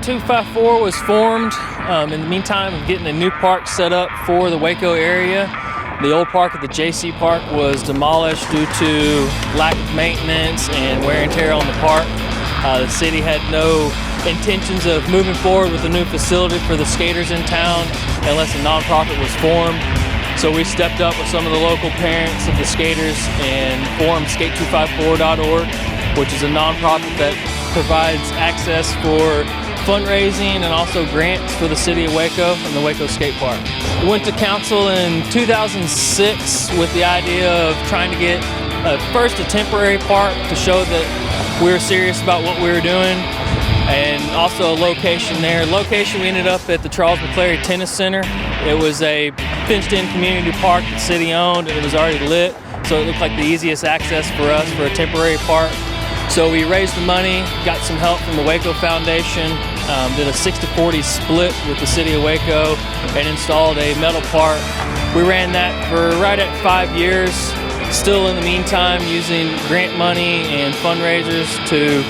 254 was formed in the meantime of getting a new park set up for the Waco area. The old park at the JC Park was demolished due to lack of maintenance and wear and tear on the park. The city had no intentions of moving forward with a new facility for the skaters in town unless a nonprofit was formed. So we stepped up with some of the local parents of the skaters and formed skate254.org, which is a nonprofit that provides access for fundraising and also grants for the city of Waco and the Waco Skate Park. We went to council in 2006 with the idea of trying to get first a temporary park to show that we were serious about what we were doing, and also a location there. Location, we ended up at the Charles McClary Tennis Center. It was a fenced-in community park the city owned, and it was already lit, so it looked like the easiest access for us for a temporary park. So we raised the money, got some help from the Waco Foundation, did a 60-40 split with the city of Waco, and installed a metal park. We ran that for right at 5 years, still in the meantime using grant money and fundraisers to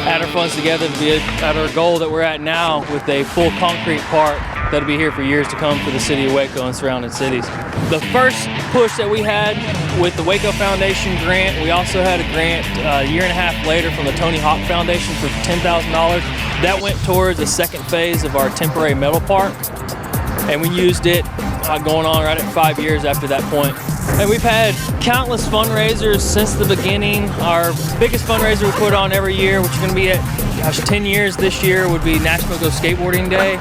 add our funds together to be at our goal that we're at now with a full concrete park that'll be here for years to come for the city of Waco and surrounding cities. The first push that we had with the Waco Foundation grant, we also had a grant a year and a half later from the Tony Hawk Foundation for $10,000. That went towards the second phase of our temporary metal park, and we used it going on right at 5 years after that point. And we've had countless fundraisers since the beginning. Our biggest fundraiser we put on every year, which is going to be at 10 years this year, would be National Go Skateboarding Day.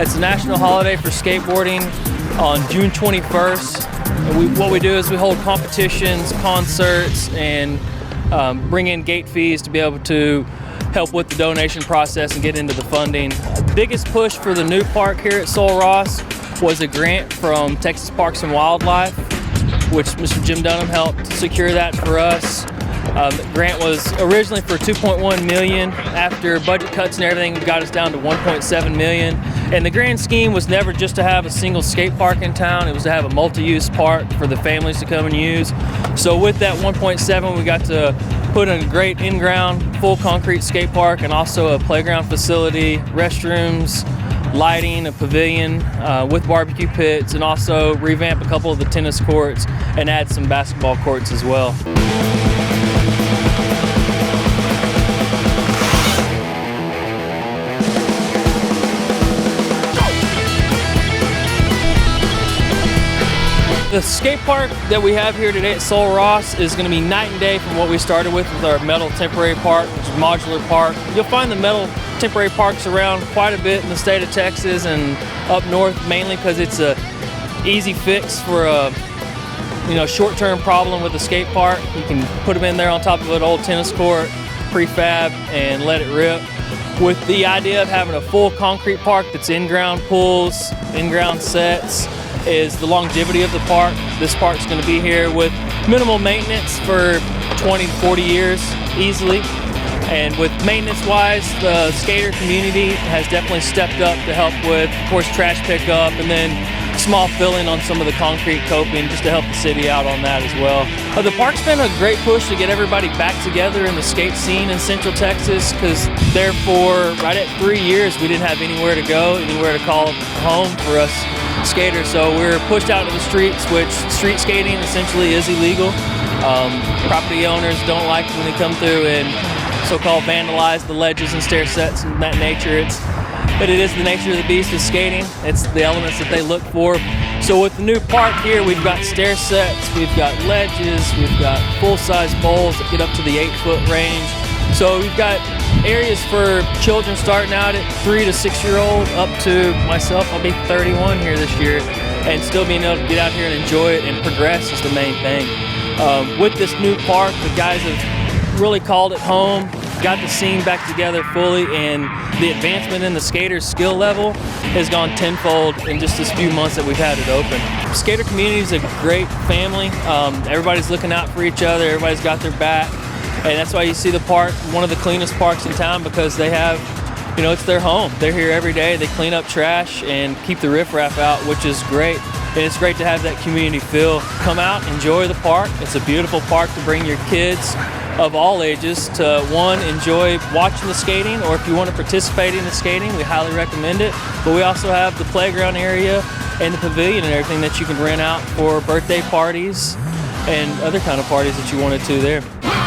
It's a national holiday for skateboarding on June 21st. And what we do is we hold competitions, concerts, and bring in gate fees to be able to help with the donation process and get into the funding. The biggest push for the new park here at Sul Ross was a grant from Texas Parks and Wildlife, which Mr. Jim Dunham helped secure that for us. The grant was originally for $2.1 million. After budget cuts and everything, got us down to $1.7 million. And the grand scheme was never just to have a single skate park in town. It was to have a multi-use park for the families to come and use. So with that 1.7, we got to put in a great in-ground, full concrete skate park, and also a playground facility, restrooms, lighting, a pavilion with barbecue pits, and also revamp a couple of the tennis courts and add some basketball courts as well. The skate park that we have here today at Sul Ross is going to be night and day from what we started with our metal temporary park, which is a modular park. You'll find the metal temporary parks around quite a bit in the state of Texas and up north, mainly because it's a easy fix for a short-term problem with the skate park. You can put them in there on top of an old tennis court, prefab, and let it rip. With the idea of having a full concrete park that's in-ground pools, in-ground sets, is the longevity of the park. This park's going to be here with minimal maintenance for 20 to 40 years easily. And with maintenance-wise, the skater community has definitely stepped up to help with, of course, trash pickup and then small filling on some of the concrete coping just to help the city out on that as well. The park's been a great push to get everybody back together in the skate scene in Central Texas, because therefore, right at 3 years, we didn't have anywhere to go, anywhere to call home for us skaters. So we were pushed out to the streets, which street skating essentially is illegal. Property owners don't like when they come through and so-called vandalize the ledges and stair sets and that nature. But it is the nature of the beast of skating. It's the elements that they look for. So with the new park here, we've got stair sets, we've got ledges, we've got full-size bowls that get up to the 8-foot range. So we've got areas for children starting out at 3 to 6-year-old up to myself. I'll be 31 here this year, and still being able to get out here and enjoy it and progress is the main thing. With this new park, the guys have really called it home, got the scene back together fully, and the advancement in the skaters' skill level has gone tenfold in just this few months that we've had it open. The skater community is a great family. Everybody's looking out for each other, everybody's got their back, and that's why you see the park, one of the cleanest parks in town, because they have, it's their home. They're here every day, they clean up trash and keep the riffraff out, which is great. And it's great to have that community feel. Come out, enjoy the park. It's a beautiful park to bring your kids of all ages to, one, enjoy watching the skating, or if you want to participate in the skating, we highly recommend it. But we also have the playground area and the pavilion and everything that you can rent out for birthday parties and other kind of parties that you wanted to there.